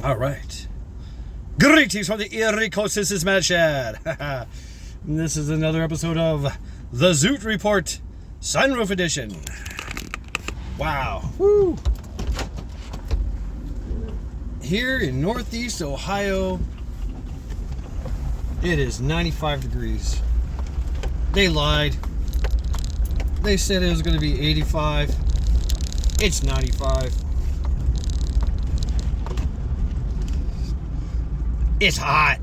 All right. Greetings from the Erie Coast. This is Mad Shad. This is another episode of the Zoot Report, Sunroof Edition. Wow. Woo. Here in Northeast Ohio, it is 95 degrees. They lied. They said it was going to be 85. It's 95. It's hot.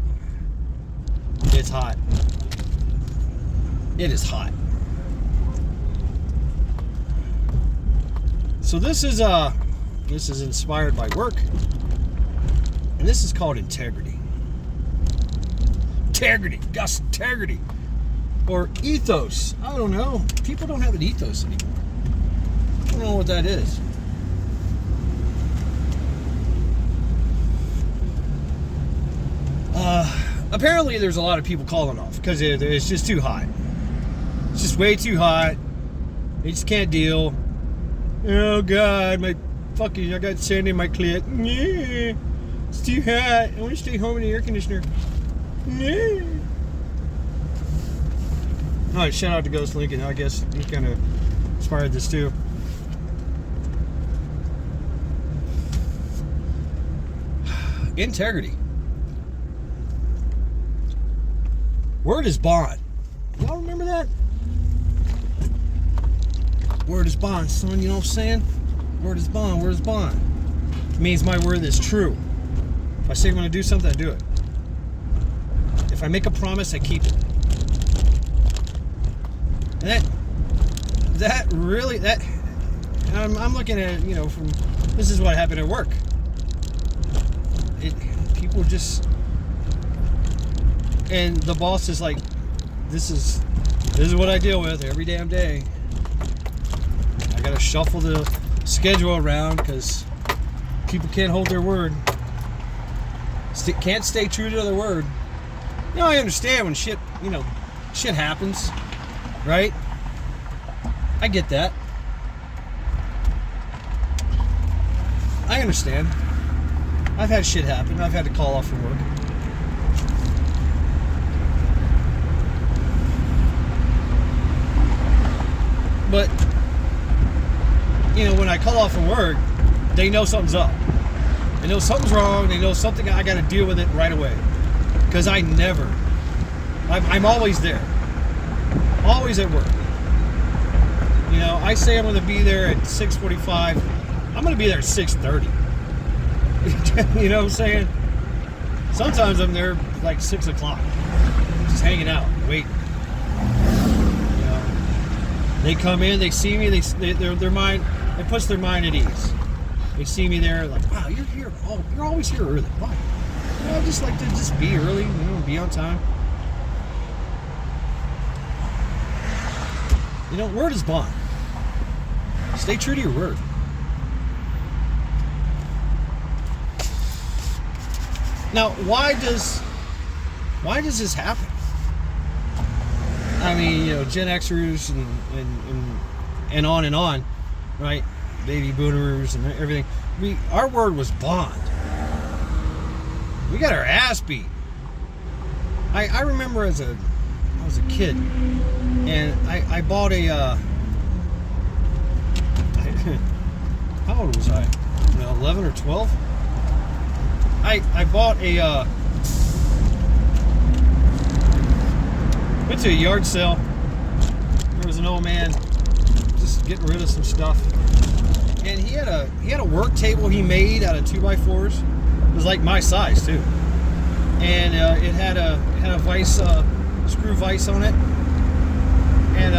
It's hot. It is hot. So this is inspired by work, and this is called integrity. Integrity, Gus, integrity, or ethos. I don't know. People don't have an ethos anymore. I don't know what that is. Apparently there's a lot of people calling off because it's just too hot. It's just way too hot. They just can't deal. Oh God, I got sand in my clit. Yeah, it's too hot. I want to stay home in the air conditioner. Yeah. All right, shout out to Ghost Lincoln. I guess he kind of inspired this too. Integrity. Word is bond. Y'all remember that? Word is bond, son. You know what I'm saying? Word is bond. Word is bond. It means my word is true. If I say I'm going to do something, I do it. If I make a promise, I keep it. And I'm looking at it, from this is what happened at work. People just. And the boss is like, this is what I deal with every damn day. I gotta shuffle the schedule around because people can't hold their word. Can't stay true to their word. I understand when shit happens, right? I get that. I understand. I've had shit happen. I've had to call off from work. But, when I call off from work, they know something's up. They know something's wrong. They know something, I got to deal with it right away. Because I'm always there. Always at work. I say I'm going to be there at 6:45. I'm going to be there at 6:30. You know what I'm saying? Sometimes I'm there like 6 o'clock. Just hanging out, waiting. They come in, they see me, their mind, it puts their mind at ease. They see me there, like, wow, you're here. Oh, you're always here early. Why? I just like to just be early, be on time. Word is bond. Stay true to your word. Now, why does this happen? I mean, Gen Xers and on, right? Baby boomers and everything. Our word was bond. We got our ass beat. I remember I was a kid, and I bought a. How old was I? 11 or 12. I bought a. Went to a yard sale. There was an old man just getting rid of some stuff, and he had a work table he made out of 2x4s. It was like my size too, and it had a vise, screw vise on it, and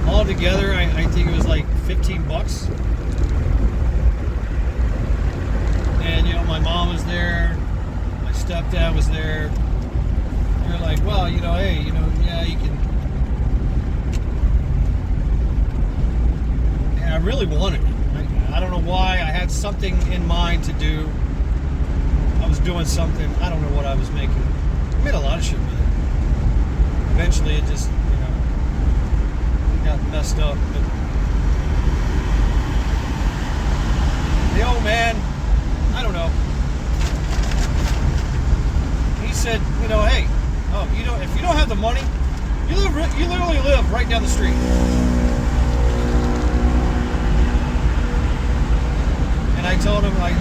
all together I think it was like $15. And my mom was there, my stepdad was there. They're like, well, hey, yeah, you can. And I really wanted it. I don't know why. I had something in mind to do. I was doing something. I don't know what I was making. I made a lot of shit with it. Eventually, it just, got messed up. But the old man if you don't have the money, you literally live right down the street. And I told him I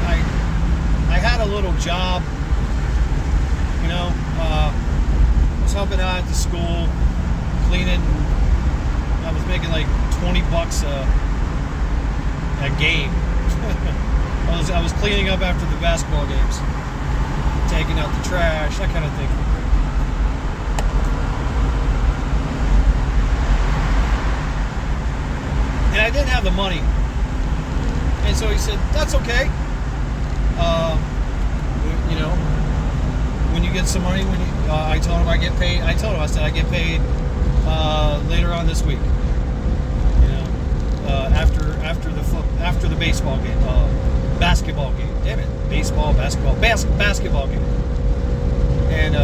had a little job, you know, I was helping out at the school, cleaning. I was making like $20 a game. I was cleaning up after the basketball games, taking out the trash, that kind of thing. And I didn't have the money. And so he said, that's okay. You know, when you get some money, I told him I get paid. I said I get paid later on this week. You know, after the baseball game, basketball game. Damn it, basketball game. And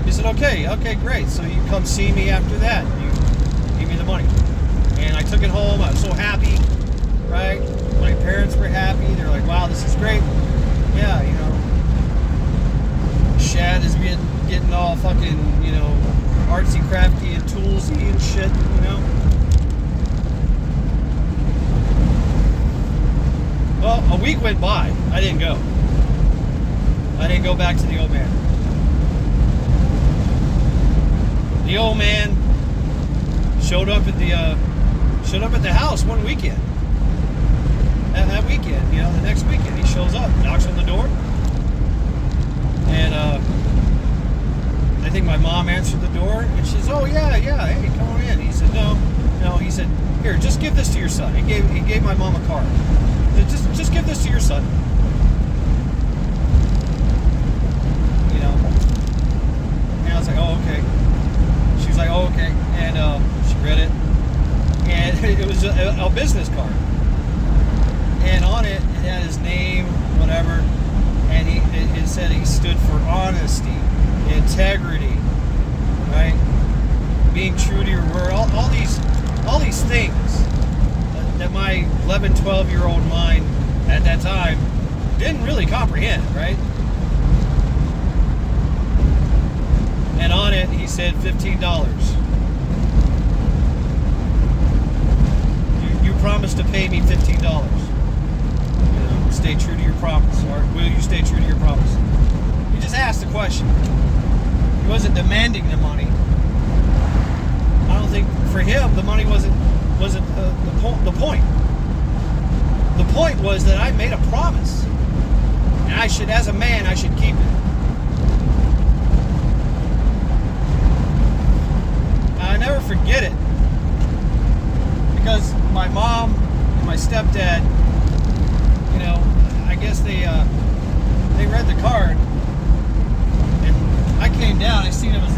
he said, okay, great. So you come see me after that. You give me the money. And I took it home. I was so happy, right? My parents were happy. They're like, wow, this is great. Yeah, you know, Shad is getting all fucking, you know, artsy crafty and toolsy and shit, you know. Well, a week went by. I didn't go. I didn't go back to the old man. The old man showed up at the house one weekend. That weekend, you know, the next weekend, he shows up, knocks on the door, and I think my mom answered the door, and she says, "Oh yeah, hey, come on in." He said, "No." He said, "Here, just give this to your son." He gave my mom a card. He said, just give this to your son. You know, and I was like, "Oh, okay." She was like, "Oh, okay," and she read it, and it was a business card. And on it, it had his name, whatever, and it said he stood for honesty, integrity, right? Being true to your word, all these things that my 11, 12-year-old mind at that time didn't really comprehend, right? And on it, he said $15. You promised to pay me $15. Stay true to your promise, or will you stay true to your promise? He just asked the question. He wasn't demanding the money. I don't think for him the money wasn't the point. The point was that I made a promise, and I should, as a man, I should keep it. I never forget it because my mom and my stepdad, you know, I guess they read the card, and I came down. I seen it was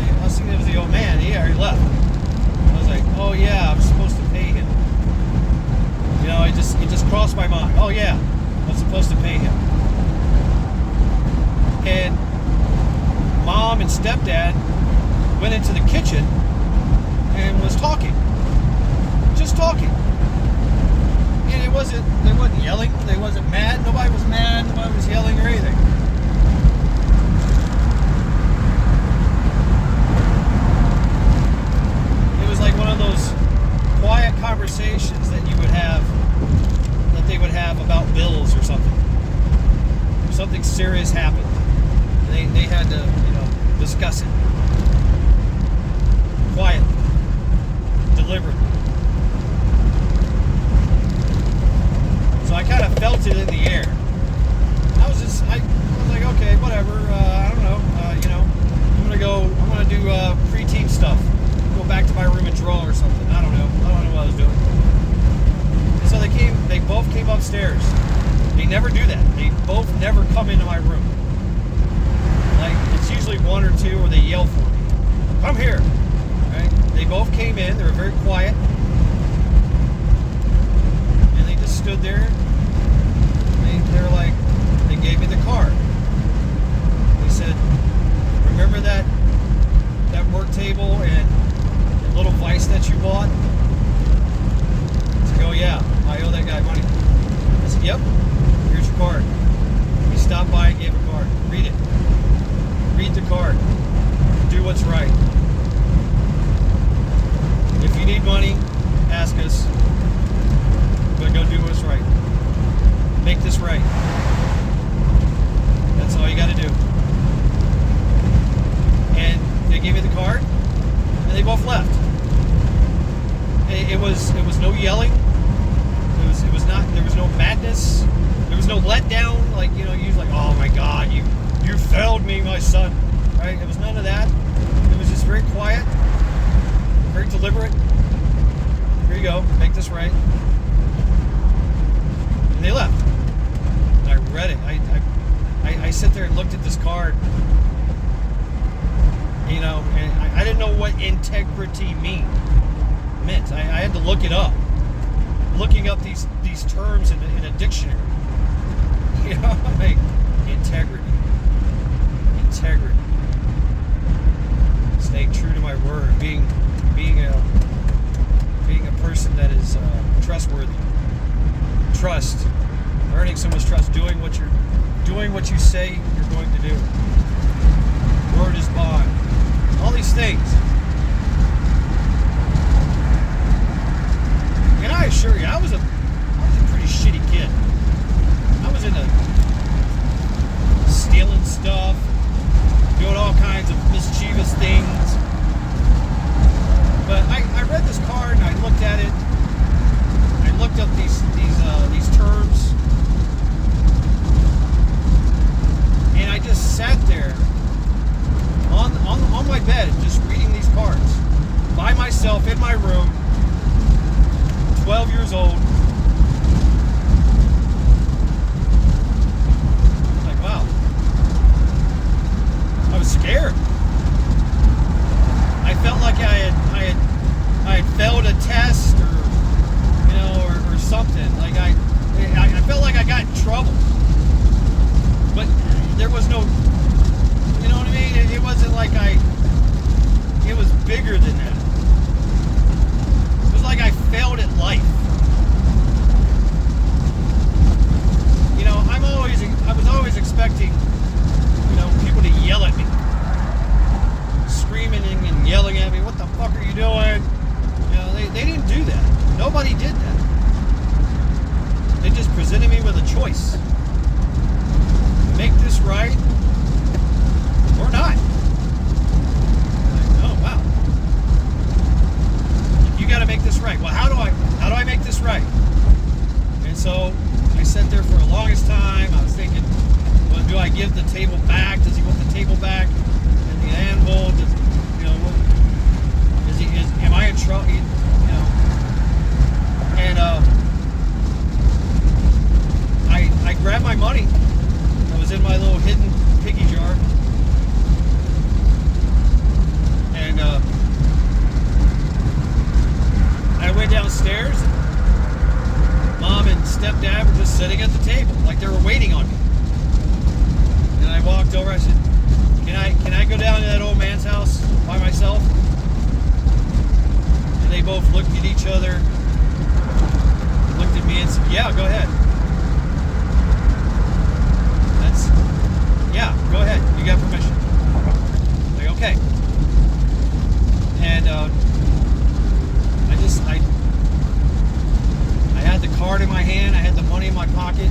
the old man. He already left. I was like, oh yeah, I'm supposed to pay him. You know, it just crossed my mind. Oh yeah, I'm supposed to pay him. And mom and stepdad went into the kitchen and was talking, just talking. And they wasn't yelling, they wasn't mad, nobody was mad, nobody was yelling or anything. It was like one of those quiet conversations that they would have about bills or something. Something serious happened. They had to, you know, discuss it. Quietly. Deliberately. So I kind of felt it in the air. I was like, okay, whatever. I don't know. You know, I'm gonna do pre-team stuff. Go back to my room and draw or something. I don't know what I was doing. And so they both came upstairs. They never do that. They both never come into my room. Like, it's usually one or two, or they yell for me. Come here. Right? They both came in. They were very quiet. And they just stood there. They were like, they gave me the card. They said, remember that work table and the little vise that you bought? I said, oh yeah, I owe that guy money. I said, yep, here's your card. He stopped by and gave a card. Read it. Read the card. do what's right. If you need money, ask us. But go do what's right. Make this right. That's all you got to do. And they gave me the card, and they both left. It was no yelling. It was not. There was no madness. There was no letdown. Like, you know, you're like, oh my God, you failed me, my son. Right? It was none of that. It was just very quiet, very deliberate. Here you go. Make this right. And they left. And I read it. I sit there and looked at this card. You know, and I didn't know what integrity meant. I had to look it up. Looking up these terms in a dictionary. You know, like integrity. Staying true to my word. Being a person that is trustworthy. Trust. Earning someone's trust. Doing what you say you're going to do. Word is bond. All these things. And I assure you, I was a pretty shitty kid. I was into stealing stuff, doing all kinds of mischievous things. But I read this card and I looked at it. I looked up these terms, and I just sat there on my bed just reading these cards by myself in my room. 12 years old. Like, wow. I was scared. I felt like I had failed a test or something. Like I felt like I got in trouble. But there was no, you know what I mean? It wasn't like it was bigger than that. It was like I failed at life. You know, I was always expecting, you know, people to yell at me. Screaming and yelling at me, what the fuck are you doing? You know, they didn't do that. Nobody did that. They just presented me with a choice. Make this right or not. Like, oh wow. You gotta make this right. Well, how do I make this right? And so I sat there for the longest time. I was thinking, well, do I give the table back? Does he want the table back? And the anvil? Am I in trouble? You know. And I grabbed my money that was in my little hidden piggy jar. And I went downstairs. Mom and stepdad were just sitting at the table, like they were waiting on me. And I walked over. I said, "Can I go down to that old man's house by myself?" And they both looked at each other, looked at me, and said, "Yeah, go ahead." Yeah, go ahead. You got permission. Like, okay. And I had the card in my hand. I had the money in my pocket.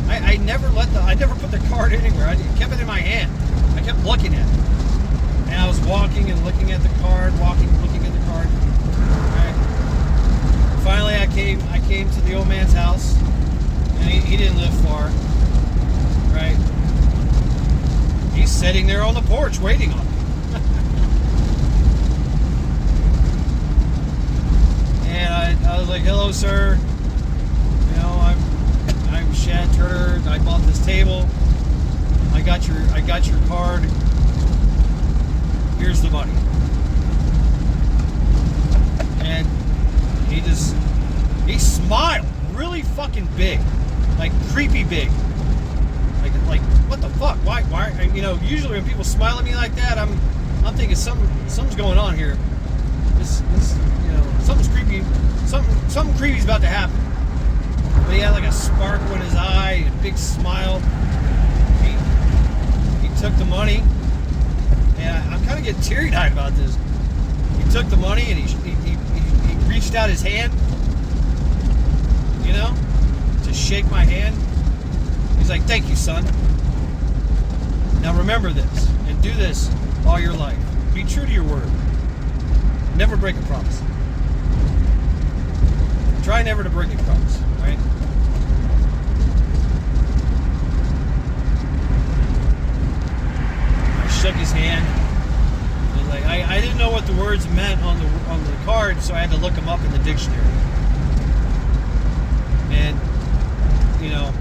I never put the card anywhere. I kept it in my hand. I kept looking at it. And I was walking and looking at the card, looking at the card. Right. Finally, I came to the old man's house, and he didn't live far. Right. He's sitting there on the porch waiting on me. And I was like, "Hello, sir. You know, I'm Shad Turner. I bought this table. I got your card. Here's the money." And he smiled really fucking big, like creepy big. Like what the fuck? Why? You know, usually when people smile at me like that, I'm thinking something's going on here. This you know, something's creepy. Something creepy's about to happen. But he had like a sparkle in his eye, a big smile. He took the money And I'm kind of getting teary-eyed about this. He took the money and he reached out his hand, you know, to shake my hand. He's like, "Thank you, son. Now remember this and do this all your life. Be true to your word. Never break a promise. Try never to break a promise, right?" I shook his hand. And like I didn't know what the words meant on the card, so I had to look them up in the dictionary. And you know,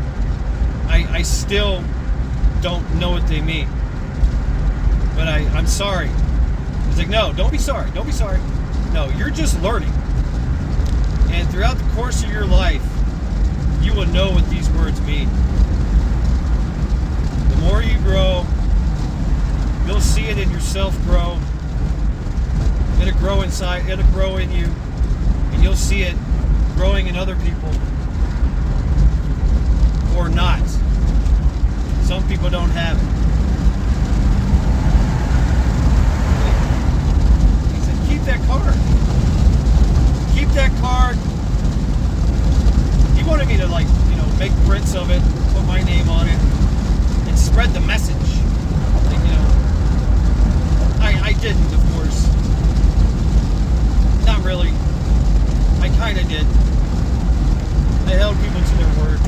I still don't know what they mean. But I'm sorry. He's like, "No, don't be sorry. Don't be sorry. No, you're just learning. And throughout the course of your life, you will know what these words mean. The more you grow, you'll see it in yourself grow. It'll grow inside, it'll grow in you, and you'll see it growing in other people. Or not. Some people don't have it." He said, "Keep that card. Keep that card." He wanted me to, like, you know, make prints of it, put my name on it, and spread the message. Like, you know, I didn't, of course. Not really. I kind of did. I held people to their word.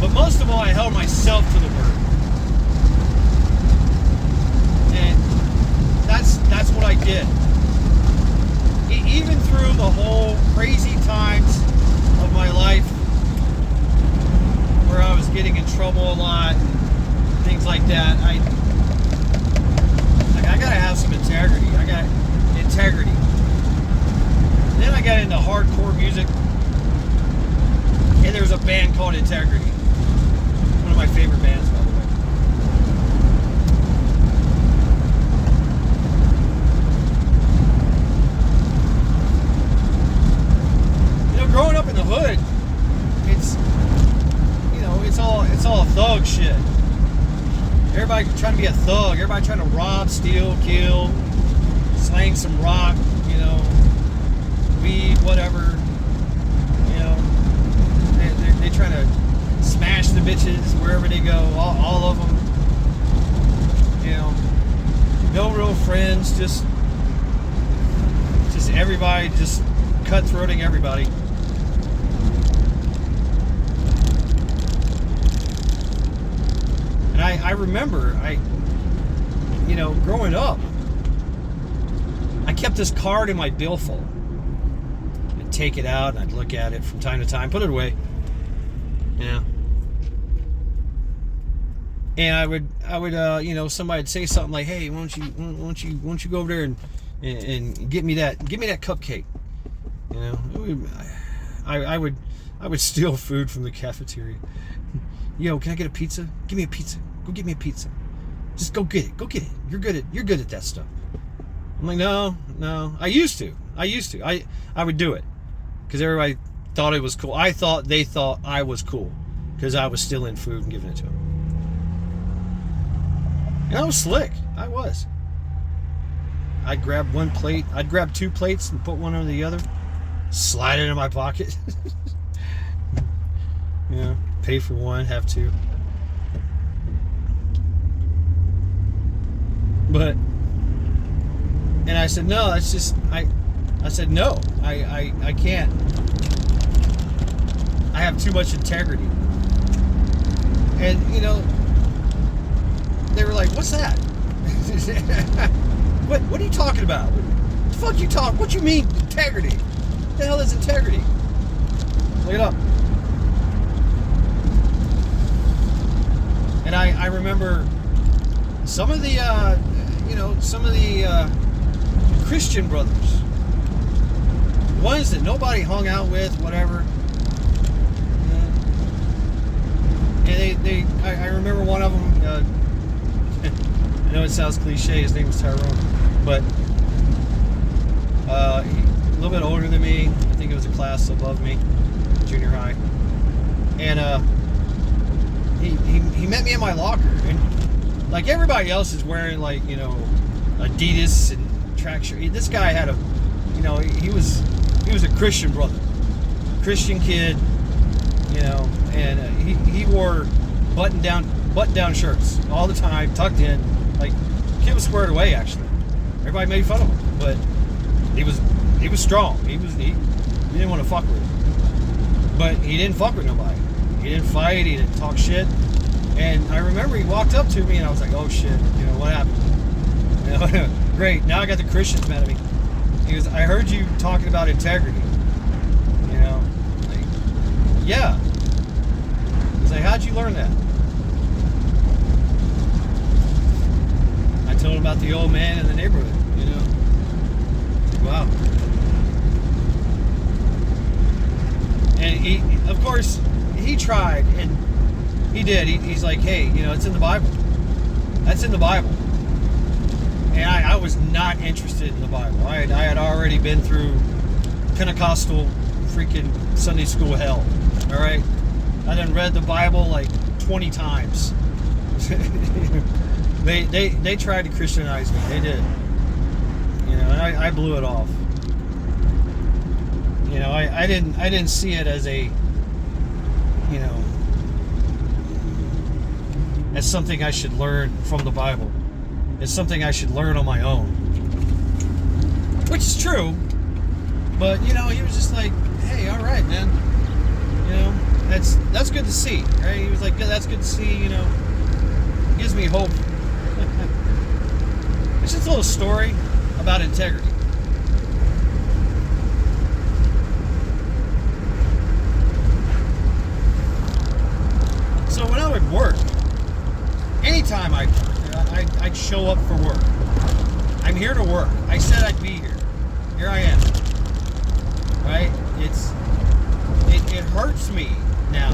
But most of all, I held myself to the word. And that's what I did. Even through the whole crazy times of my life where I was getting in trouble a lot, things like that, I gotta have some integrity. I got integrity. And then I got into hardcore music, and there was a band called Integrity. One of my favorite bands, by the way. You know, growing up in the hood, it's, you know, it's all thug shit. Everybody trying to be a thug. Everybody trying to rob, steal, kill, slang some rock, you know, weed, whatever. You know, they trying to smash the bitches wherever they go, all of them. You know, no real friends, just everybody, just cutthroating everybody. And I remember, you know, growing up, I kept this card in my billfold. I'd take it out and I'd look at it from time to time, put it away. Yeah. And I would, you know, somebody'd say something like, "Hey, why don't you go over there and get me that cupcake?" You know, I would steal food from the cafeteria. "Yo, can I get a pizza? Give me a pizza. Go get me a pizza. Just go get it. Go get it. You're good at that stuff." I'm like, no. I used to. I would do it because everybody thought it was cool. They thought I was cool because I was stealing food and giving it to them. And I was slick. I was. I'd grab one plate. I'd grab two plates and put one under the other. Slide it in my pocket. You know, pay for one, have two. But, and I said, no, that's just, I said, no, I can't. I have too much integrity. And, you know, they were like, "What's that?" What are you talking about? What the fuck you talk? What you mean integrity? What the hell is integrity? Look it up. And I remember some of the, Christian brothers, ones that nobody hung out with, whatever. And I remember one of them, I know it sounds cliche, his name was Tyrone, but he, a little bit older than me. I think it was a class above me, junior high. And he met me in my locker, and like everybody else is wearing like, you know, Adidas and track shirt. This guy had a, you know, he was a Christian brother, Christian kid, you know, and he wore button down shirts all the time, tucked in. Like, kid was squared away actually. Everybody made fun of him, but he was strong. He didn't want to fuck with him, but he didn't fuck with nobody. He didn't fight. He didn't talk shit. And I remember he walked up to me, and I was like, "Oh shit, you know what happened?" You know, great. Now I got the Christians mad at me. He goes, "I heard you talking about integrity." You know, like, yeah. He's like, "How'd you learn that?" I told him about the old man in the neighborhood. You know, wow. And he, of course, he tried, and he did. He's like, "Hey, you know, it's in the Bible. That's in the Bible." And I was not interested in the Bible. I had already been through Pentecostal freaking Sunday school hell. All right, I done read the Bible like 20 times. They tried to Christianize me. They did. You know, and I blew it off. You know, I didn't see it as a, you know, as something I should learn from the Bible. It's something I should learn on my own. Which is true. But, you know, he was just like, "Hey, all right, man. You know, that's good to see." Right? He was like, "Yeah, that's good to see, you know. Gives me hope." It's just a little story about integrity. So when I would work, anytime I'd show up for work. I'm here to work. I said I'd be here. Here I am. Right? It hurts me now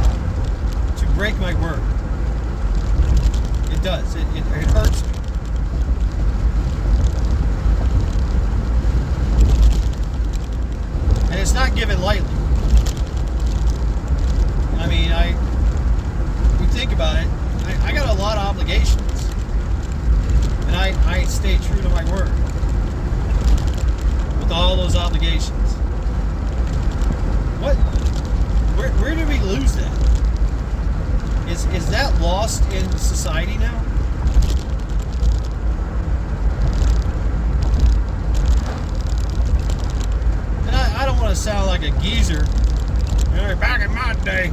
to break my word. It does. It hurts me. And it's not given lightly. I mean, you think about it, I got a lot of obligations. And I stay true to my word with all those obligations. Where did we lose that? Is that lost in society now? And I don't want to sound like a geezer. You know, back in my day.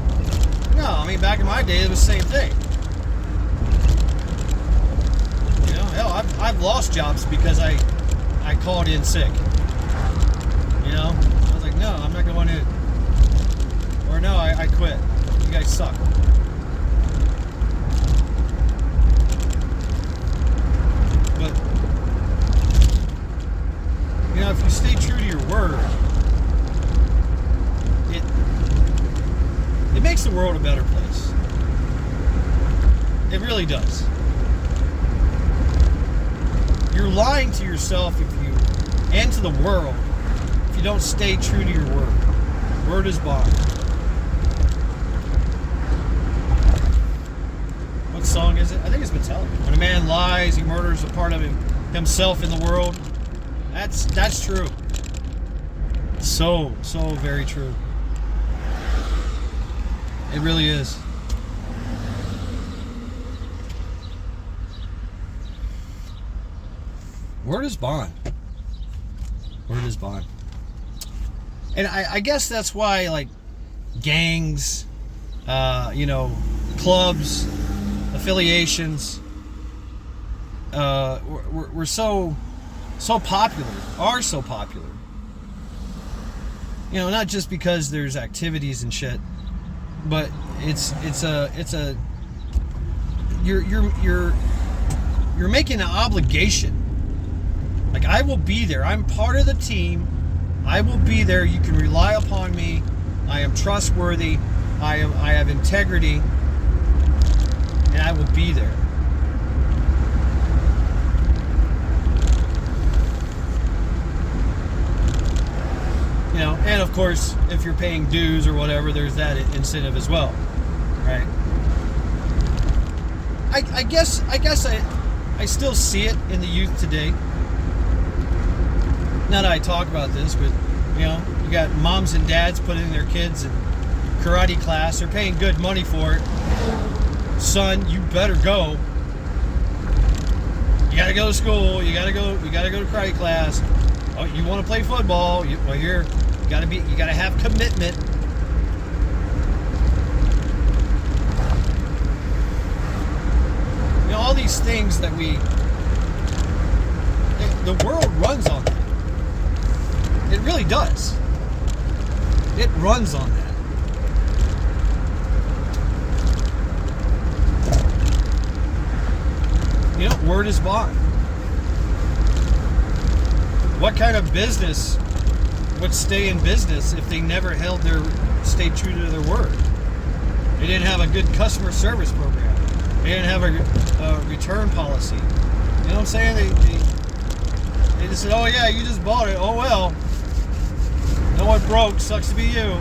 No, I mean, back in my day, it was the same thing. You know, hell, I've lost jobs because I called in sick. You know, I was like, no, I'm not going in. Or no, I quit. You guys suck. But, you know, if you stay true to your word, it makes the world a better place. It really does. You're lying to yourself and to the world if you don't stay true to your word. Word is bond. What song is it? I think it's Metallica. When a man lies, he murders a part of himself in the world. That's true. So very true. It really is. Word is bond. Word is bond. And I guess that's why, like, gangs, you know, clubs, affiliations, were so popular, are so popular. You know, not just because there's activities and shit, but you're making an obligation. Like, I will be there. I'm part of the team. I will be there. You can rely upon me. I am trustworthy. I have integrity, and I will be there. You know, and of course, if you're paying dues or whatever, there's that incentive as well, right? I guess I still see it in the youth today. Not that I talk about this, but you know, you got moms and dads putting their kids in karate class. They're paying good money for it. Son, you better go. You gotta go to school. You gotta go to karate class. Oh, you want to play football? You gotta have commitment. You know, all these things that the world runs on that. It really does. It runs on that. You know, word is bond. What kind of business would stay in business if they never stayed true to their word? They didn't have a good customer service program. They didn't have a return policy. You know what I'm saying? They just said, oh yeah, you just bought it. Oh well. No one broke. Sucks to be you.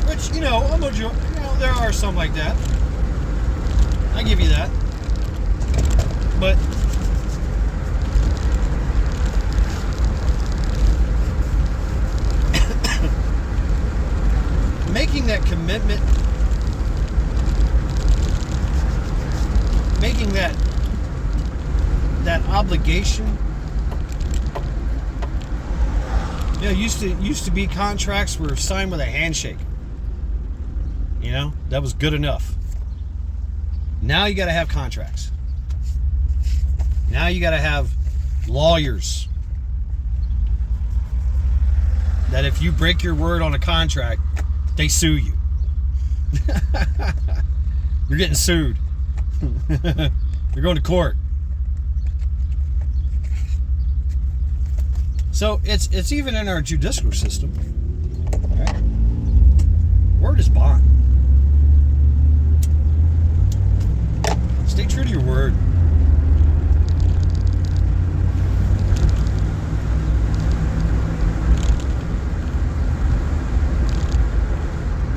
Which, you know, there are some like that. I give you that. But making that commitment, making that obligation, you know, used to be contracts were signed with a handshake. You know, that was good enough. Now you got to have contracts. Now you got to have lawyers that if you break your word on a contract, they sue you. You're getting sued. You're going to court. So it's even in our judicial system. Right? Word is bond. Stay true to your word.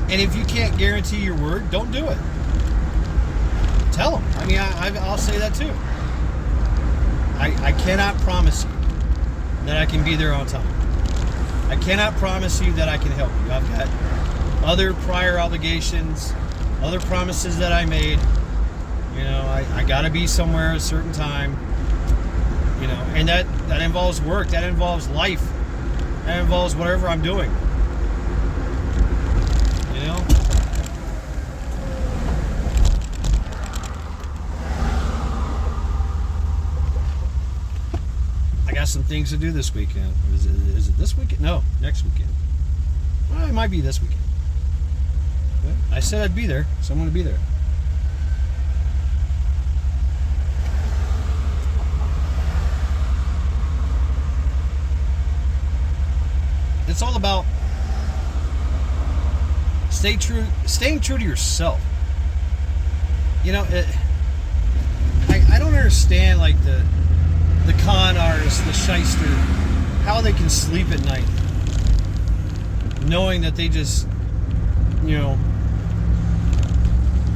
And if you can't guarantee your word, don't do it. Tell them. I mean, I'll say that too. I cannot promise you that I can be there on time. I cannot promise you that I can help you. I've got other prior obligations, other promises that I made. You know, I got to be somewhere at a certain time. You know, and that involves work. That involves life. That involves whatever I'm doing. You know? I got some things to do this weekend. Is it this weekend? No, next weekend. Well, it might be this weekend. But I said I'd be there, so I'm going to be there. It's all about staying true to yourself. You know, I don't understand like the con artist, the shyster, how they can sleep at night knowing that they just, you know,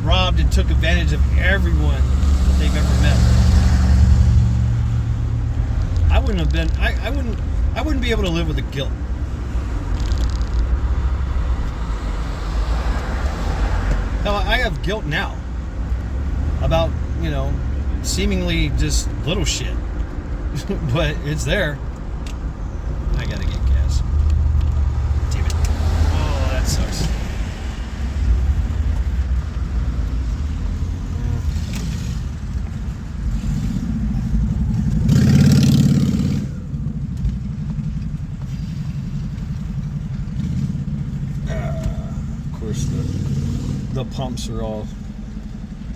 robbed and took advantage of everyone that they've ever met. I wouldn't be able to live with the guilt. Hell, I have guilt now about, you know, seemingly just little shit. But it's there. I gotta get gas. Damn it. Oh, that sucks. Of course, the pumps are all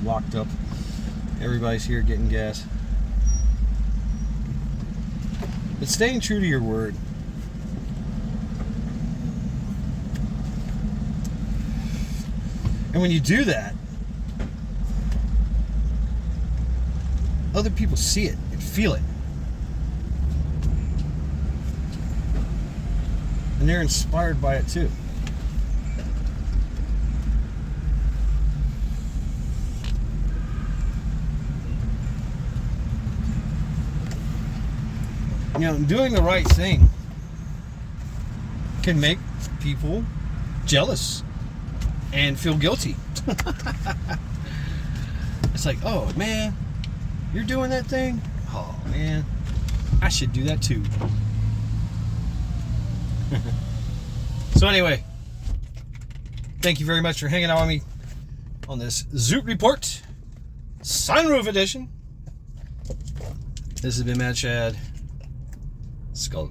locked up. Everybody's here getting gas. But staying true to your word. And when you do that, other people see it and feel it. And they're inspired by it too. You know, doing the right thing can make people jealous and feel guilty. It's like, oh man, you're doing that thing? Oh man, I should do that too. So anyway, thank you very much for hanging out with me on this Zoot Report Sunroof edition. This has been Mad Chad. Skull.